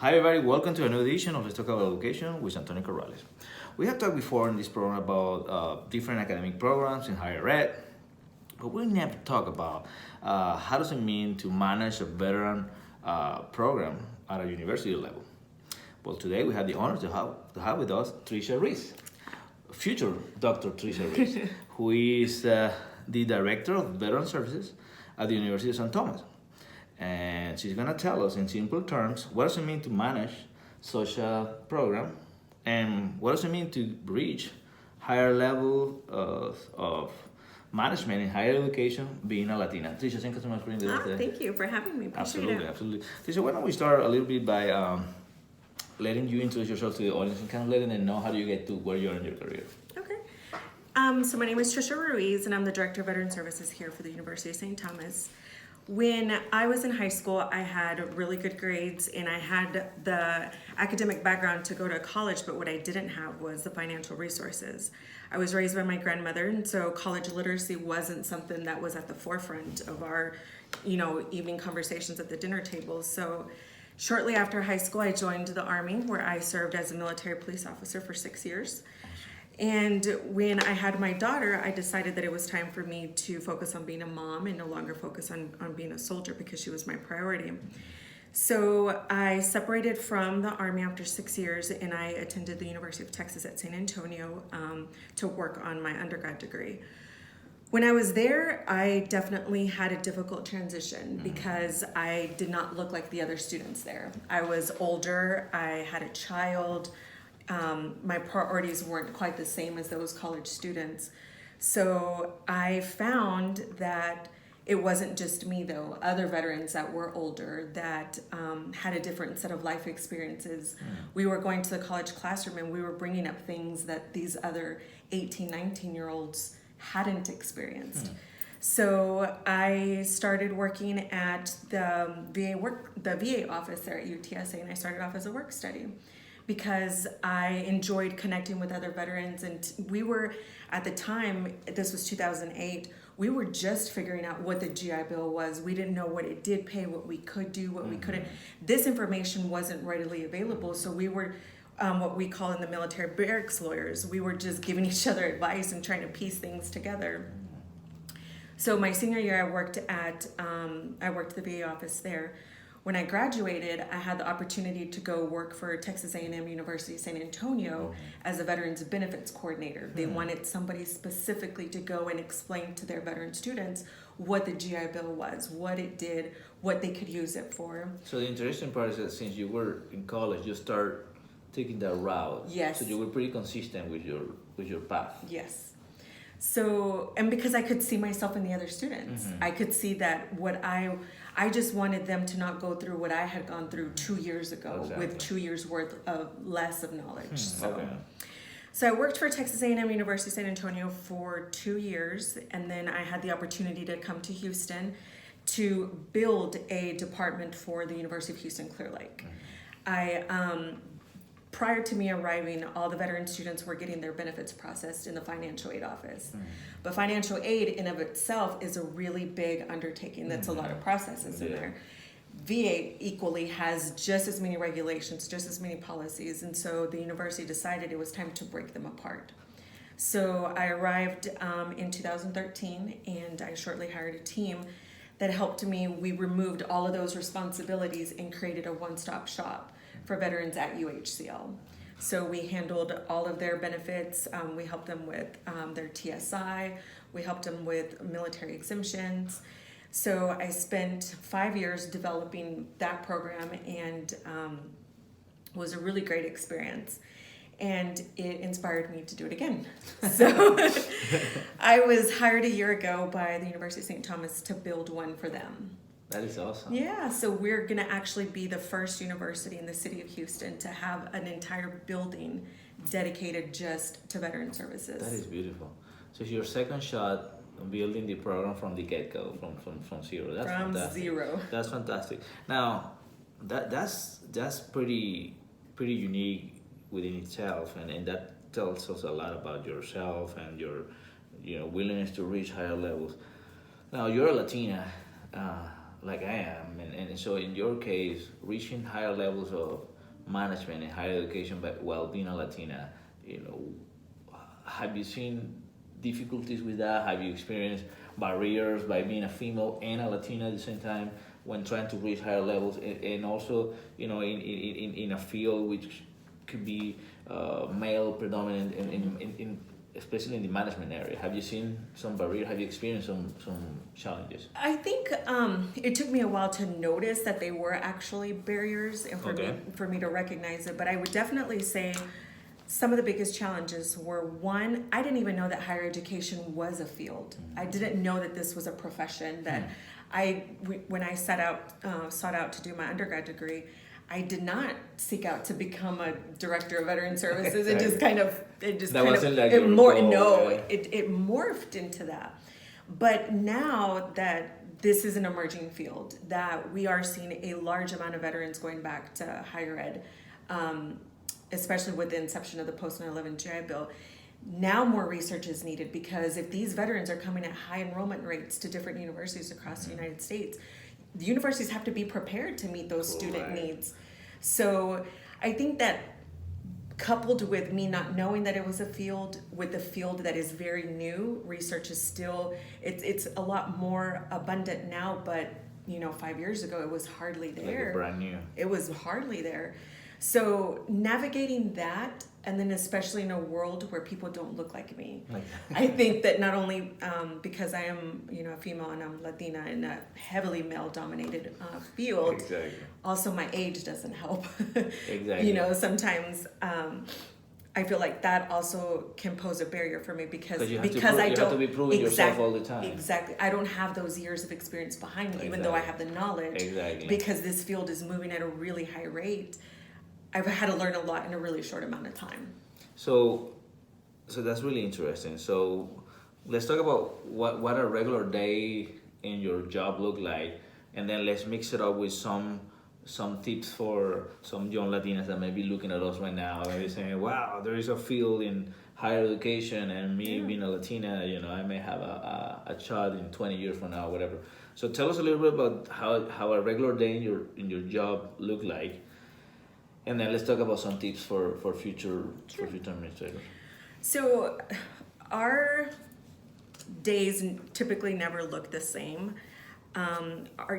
Hi everybody, welcome to a new edition of Let's Talk About Education with Antonio Corrales. We have talked before in this program about different academic programs in higher ed, but we never talk about how does it mean to manage a veteran program at a university level. Well, today we have the honor to have with us Trisha Ruiz, future Dr. Trisha Ruiz, who is the Director of Veteran Services at the University of St. Thomas. And she's gonna tell us in simple terms what does it mean to manage such a program and what does it mean to reach higher level of management in higher education being a Latina. Trisha, thank you so much for being here. Thank you for having me. Appreciate Absolutely, it. absolutely. Trisha, why don't we start a little bit by letting you introduce yourself to the audience and kind of letting them know how do you get to where you are in your career. Okay. So my name is Trisha Ruiz, and I'm the Director of Veteran Services here for the University of St. Thomas. When I was in high school, I had really good grades and I had the academic background to go to college, but what I didn't have was the financial resources. I was raised by my grandmother, and so college literacy wasn't something that was at the forefront of our, evening conversations at the dinner table. So shortly after high school, I joined the Army, where I served as a military police officer for 6 years. And when I had my daughter, I decided that it was time for me to focus on being a mom and no longer focus on being a soldier because she was my priority. So I separated from the Army after 6 years and I attended the University of Texas at San Antonio to work on my undergrad degree. When I was there, I definitely had a difficult transition because I did not look like the other students there. I was older, I had a child. My priorities weren't quite the same as those college students. So I found that it wasn't just me though, other veterans that were older that had a different set of life experiences. We were going to the college classroom and we were bringing up things that these other 18, 19-year-olds hadn't experienced. So I started working at the VA office there at UTSA, and I started off as a work study because I enjoyed connecting with other veterans. And we were, at the time, this was 2008, we were just figuring out what the GI Bill was. We didn't know what it did pay, what we could do, what we couldn't. This information wasn't readily available, so we were what we call in the military barracks lawyers. We were just giving each other advice and trying to piece things together. So my senior year, I worked at the VA office there. When I graduated, I had the opportunity to go work for Texas A&M University San Antonio as a Veterans Benefits Coordinator. They wanted somebody specifically to go and explain to their veteran students what the GI Bill was, what it did, what they could use it for. So the interesting part is that since you were in college, you start taking that route. Yes. So you were pretty consistent with your path. Yes. So, and because I could see myself in the other students, I could see that I just wanted them to not go through what I had gone through 2 years ago with 2 years worth of less of knowledge. So I worked for Texas A&M University San Antonio for 2 years, and then I had the opportunity to come to Houston to build a department for the University of Houston Clear Lake. Prior to me arriving, all the veteran students were getting their benefits processed in the financial aid office. But financial aid in of itself is a really big undertaking. That's a lot of processes in there. VA equally has just as many regulations, just as many policies, and so the university decided it was time to break them apart. So I arrived in 2013, and I shortly hired a team that helped me. We removed all of those responsibilities and created a one-stop shop for veterans at UHCL. So we handled all of their benefits. We helped them with their TSI. We helped them with military exemptions. So I spent 5 years developing that program, and was a really great experience. And it inspired me to do it again. So I was hired a year ago by the University of St. Thomas to build one for them. That is awesome. Yeah, so we're going to actually be the first university in the city of Houston to have an entire building dedicated just to veteran services. That is beautiful. So it's your second shot on building the program from the get-go, from zero. That's from fantastic. Zero. That's fantastic. Now, that's pretty unique within itself, and that tells us a lot about yourself and your willingness to reach higher levels. Now, you're a Latina. like I am, and so in your case, reaching higher levels of management and higher education, but while being a Latina, you know, have you seen difficulties with that? Have you experienced barriers by being a female and a Latina at the same time when trying to reach higher levels, and also, you know, in a field which could be male predominant in especially in the management area? Have you seen some barrier? Have you experienced some challenges? I think it took me a while to notice that they were actually barriers, and for me to recognize it. But I would definitely say some of the biggest challenges were, one, I didn't even know that higher education was a field. I didn't know that this was a profession. That when I sought out to do my undergrad degree, I did not seek out to become a director of veteran services. It just kind of it morphed into that. But now that this is an emerging field, that we are seeing a large amount of veterans going back to higher ed, especially with the inception of the post 9/11 GI Bill. Now more research is needed, because if these veterans are coming at high enrollment rates to different universities across the United States, the universities have to be prepared to meet those student needs. So I think that, coupled with me not knowing that it was a field, with a field that is very new, research is still, it's a lot more abundant now, but 5 years ago it was hardly there. Like brand new. It was hardly there. So navigating that, and then especially in a world where people don't look like me, I think that not only because I am a female and I'm Latina in a heavily male-dominated field, also my age doesn't help. Sometimes I feel like that also can pose a barrier for me because I don't. You have to be proving yourself all the time. Exactly. I don't have those years of experience behind me, even though I have the knowledge. Because this field is moving at a really high rate. I've had to learn a lot in a really short amount of time. So that's really interesting. So let's talk about what a regular day in your job look like, and then let's mix it up with some tips for some young Latinas that may be looking at us right now and be saying, "Wow, there is a field in higher education, and me being a Latina, I may have a child in 20 years from now, whatever." So tell us a little bit about how a regular day in your job look like. And then let's talk about some tips for future administrators. So our days typically never look the same.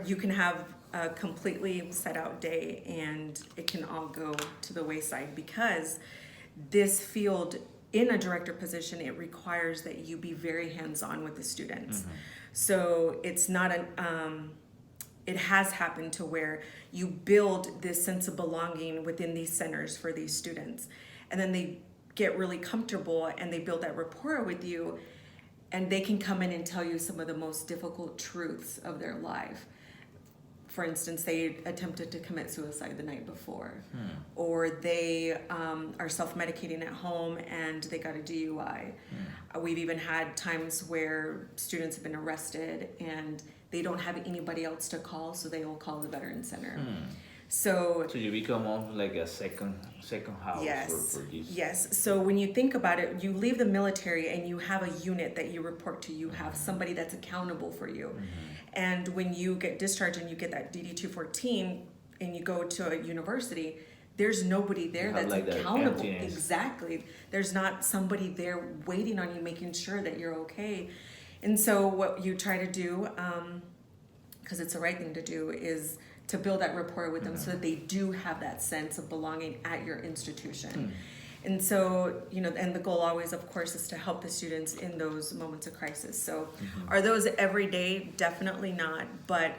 You can have a completely set out day and it can all go to the wayside, because this field, in a director position, it requires that you be very hands-on with the students. So it's not it has happened to where you build this sense of belonging within these centers for these students, and then they get really comfortable and they build that rapport with you, and they can come in and tell you some of the most difficult truths of their life. For instance, they attempted to commit suicide the night before, or they are self-medicating at home and they got a DUI. We've even had times where students have been arrested and they don't have anybody else to call, so they will call the Veterans Center. So you become almost like a second house for these. Yes. So when you think about it, you leave the military and you have a unit that you report to. You have somebody that's accountable for you. And when you get discharged and you get that DD-214 and you go to a university, there's nobody there that's like accountable. Exactly. There's not somebody there waiting on you, making sure that you're okay. And so what you try to do, because it's the right thing to do, is to build that rapport with them so that they do have that sense of belonging at your institution. And so, and the goal always, of course, is to help the students in those moments of crisis. So are those every day? Definitely not. But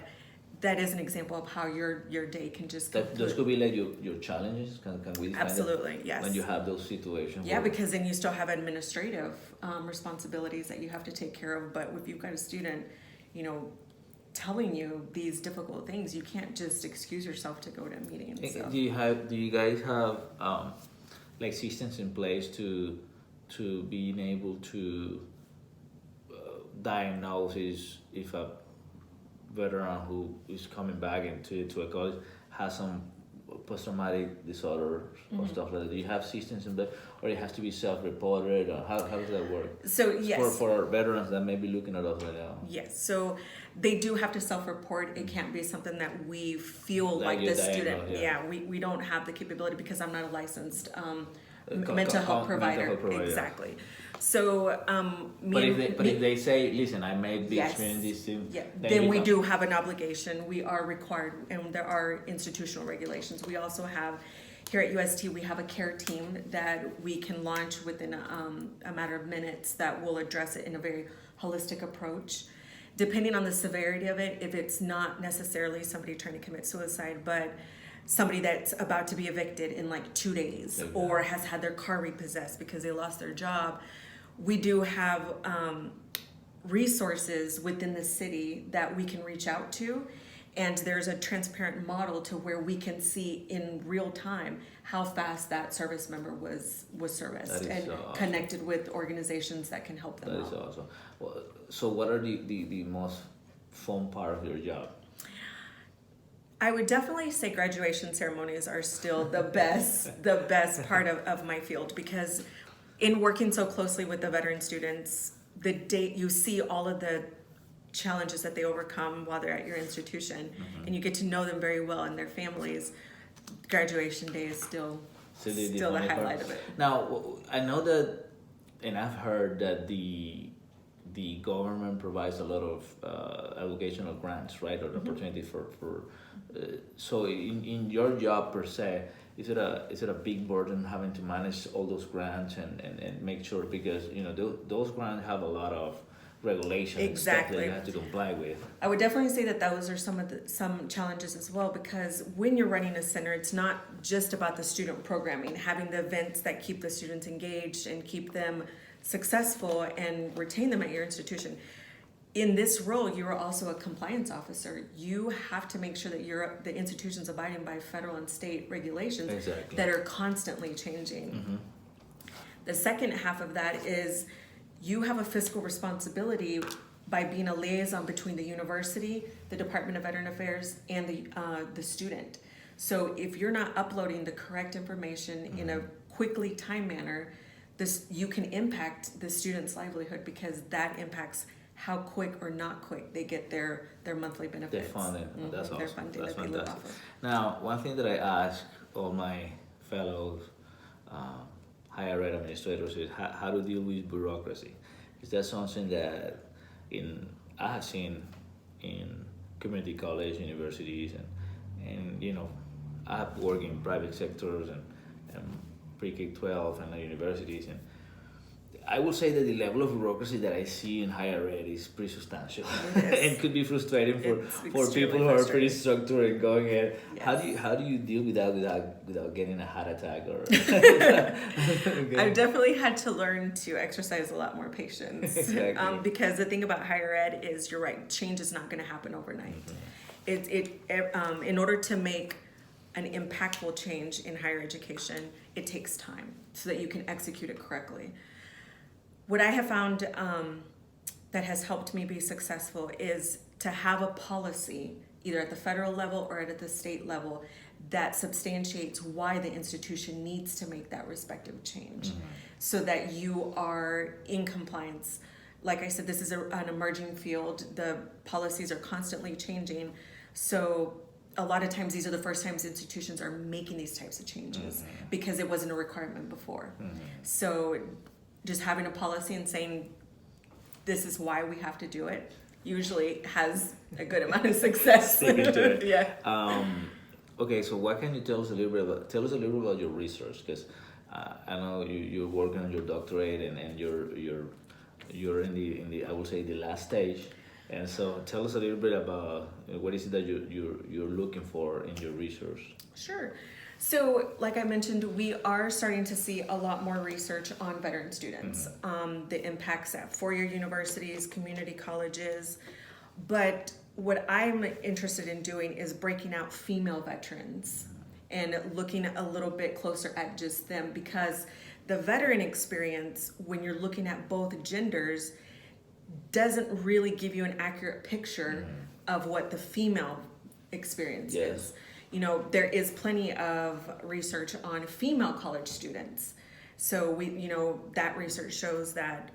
that is an example of how your day can just go. Those could be like your challenges. Can we absolutely, yes. When you have those situations. Yeah, because then you still have administrative responsibilities that you have to take care of. But if you've got a student, telling you these difficult things, you can't just excuse yourself to go to a meeting. So. Do you guys have like systems in place to being able to diagnose if a veteran who is coming back into a college has some post-traumatic disorder or stuff like that? Do you have systems in place, or it has to be self-reported, or how does that work? So yes, For our veterans that may be looking at us right now. yes. So they do have to self-report. It can't be something that we feel like the student. Yeah, we don't have the capability because I'm not a licensed mental health provider. Exactly. So, if they say, listen, I may be experiencing this thing, then we do have an obligation. We are required, and there are institutional regulations. We also have, here at UST, we have a care team that we can launch within a matter of minutes that will address it in a very holistic approach. Depending on the severity of it, if it's not necessarily somebody trying to commit suicide, but somebody that's about to be evicted in like 2 days, or has had their car repossessed because they lost their job, we do have resources within the city that we can reach out to, and there's a transparent model to where we can see in real time how fast that service member was serviced and awesome. Connected with organizations that can help them out. That is awesome. Well, so what are the most fun part of your job? I would definitely say graduation ceremonies are still the best part of my field, because in working so closely with the veteran students, the day you see all of the challenges that they overcome while they're at your institution, and you get to know them very well and their families. Graduation day is still the highlight of it. Now, I know that, and I've heard that the government provides a lot of educational grants, right, or opportunity for so in your job per se, is it a big burden having to manage all those grants and make sure, because those grants have a lot of regulations and stuff that you have to comply with? I would definitely say that those are some challenges as well, because when you're running a center, it's not just about the student programming, having the events that keep the students engaged and keep them successful and retain them at your institution. In this role, you are also a compliance officer. You have to make sure that the institution's abiding by federal and state regulations that are constantly changing. Mm-hmm. The second half of that is you have a fiscal responsibility by being a liaison between the university, the Department of Veteran Affairs, and the student. So if you're not uploading the correct information in a quickly timed manner, you can impact the student's livelihood, because that impacts how quick or not quick they get their monthly benefits. Their funding. Mm-hmm. That's awesome. Their funding. That's that they live off of. Now, one thing that I ask all my fellow higher ed administrators is how to deal with bureaucracy. Is that something that I have seen in community college, universities, and I have worked in private sectors and pre-K-12 and universities, and I would say that the level of bureaucracy that I see in higher ed is pretty substantial. It could be frustrating for people who are pretty structured and going in. Yes. How do you deal with that without getting a heart attack or? I've definitely had to learn to exercise a lot more patience. Exactly. Because the thing about higher ed is, you're right, change is not going to happen overnight. Mm-hmm. In order to make an impactful change in higher education, it takes time so that you can execute it correctly. What I have found that has helped me be successful is to have a policy, either at the federal level or at the state level, that substantiates why the institution needs to make that respective change, so that you are in compliance. Like I said, this is an emerging field. The policies are constantly changing. So a lot of times these are the first times institutions are making these types of changes because it wasn't a requirement before. So just having a policy and saying, this is why we have to do it, usually has a good amount of success. Sticking to it. Yeah. Okay, so what can you tell us a little bit about your research? Because I know you're working on your doctorate and you're in the I would say the last stage. And so tell us a little bit about what is it that you're looking for in your research. Sure. So, like I mentioned, we are starting to see a lot more research on veteran students, the impacts at four-year universities, community colleges. But what I'm interested in doing is breaking out female veterans and looking a little bit closer at just them, because the veteran experience, when you're looking at both genders, doesn't really give you an accurate picture of what the female experience is. there is plenty of research on female college students. So that research shows that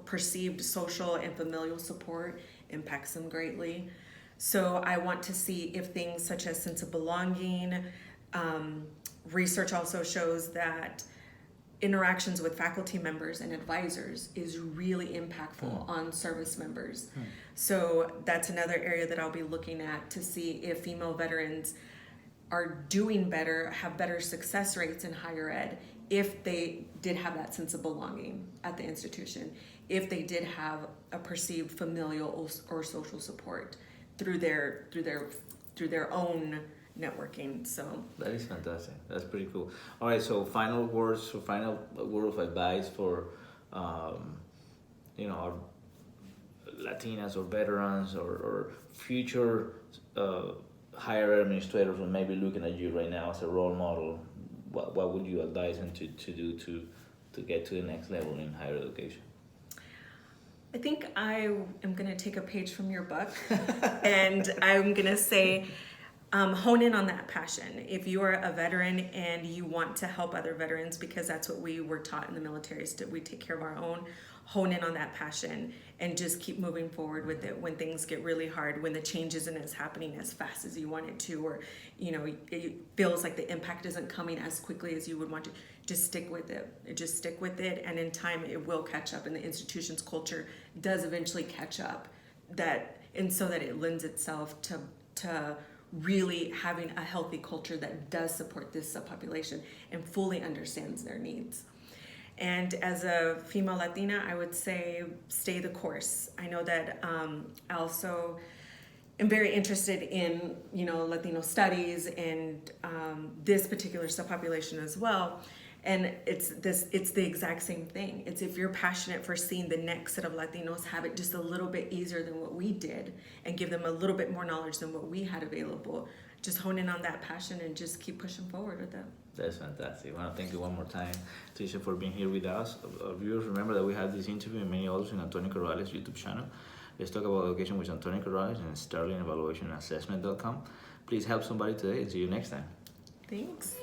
perceived social and familial support impacts them greatly. So I want to see if things such as sense of belonging, research also shows that interactions with faculty members and advisors is really impactful on service members. So that's another area that I'll be looking at to see if female veterans are doing better, have better success rates in higher ed, if they did have that sense of belonging at the institution, if they did have a perceived familial or social support through their own networking. So that is fantastic. That's pretty cool. All right, so final word of advice for our Latinas or veterans or future higher ed administrators who may be looking at you right now as a role model. What would you advise them to do to get to the next level in higher education? I think I am going to take a page from your book and I'm going to say, hone in on that passion. If you are a veteran and you want to help other veterans, because that's what we were taught in the military, is that we take care of our own, hone in on that passion and just keep moving forward with it when things get really hard, when the change isn't as happening as fast as you want it to, or it feels like the impact isn't coming as quickly as you would want to. Just stick with it, and in time it will catch up, and the institution's culture does eventually catch up, so that it lends itself to really having a healthy culture that does support this subpopulation and fully understands their needs. And as a female Latina, I would say stay the course. I know that I also am very interested in Latino studies and this particular subpopulation as well. And it's the exact same thing. It's if you're passionate for seeing the next set of Latinos have it just a little bit easier than what we did and give them a little bit more knowledge than what we had available, just hone in on that passion and just keep pushing forward with it. That's fantastic. I want to thank you one more time, Trisha, for being here with us. Viewers, remember that we have this interview and many others in Antonio Corrales' YouTube channel. Let's talk about education with Antonio Corrales and sterlingevaluationassessment.com. Please help somebody today and see you next time. Thanks.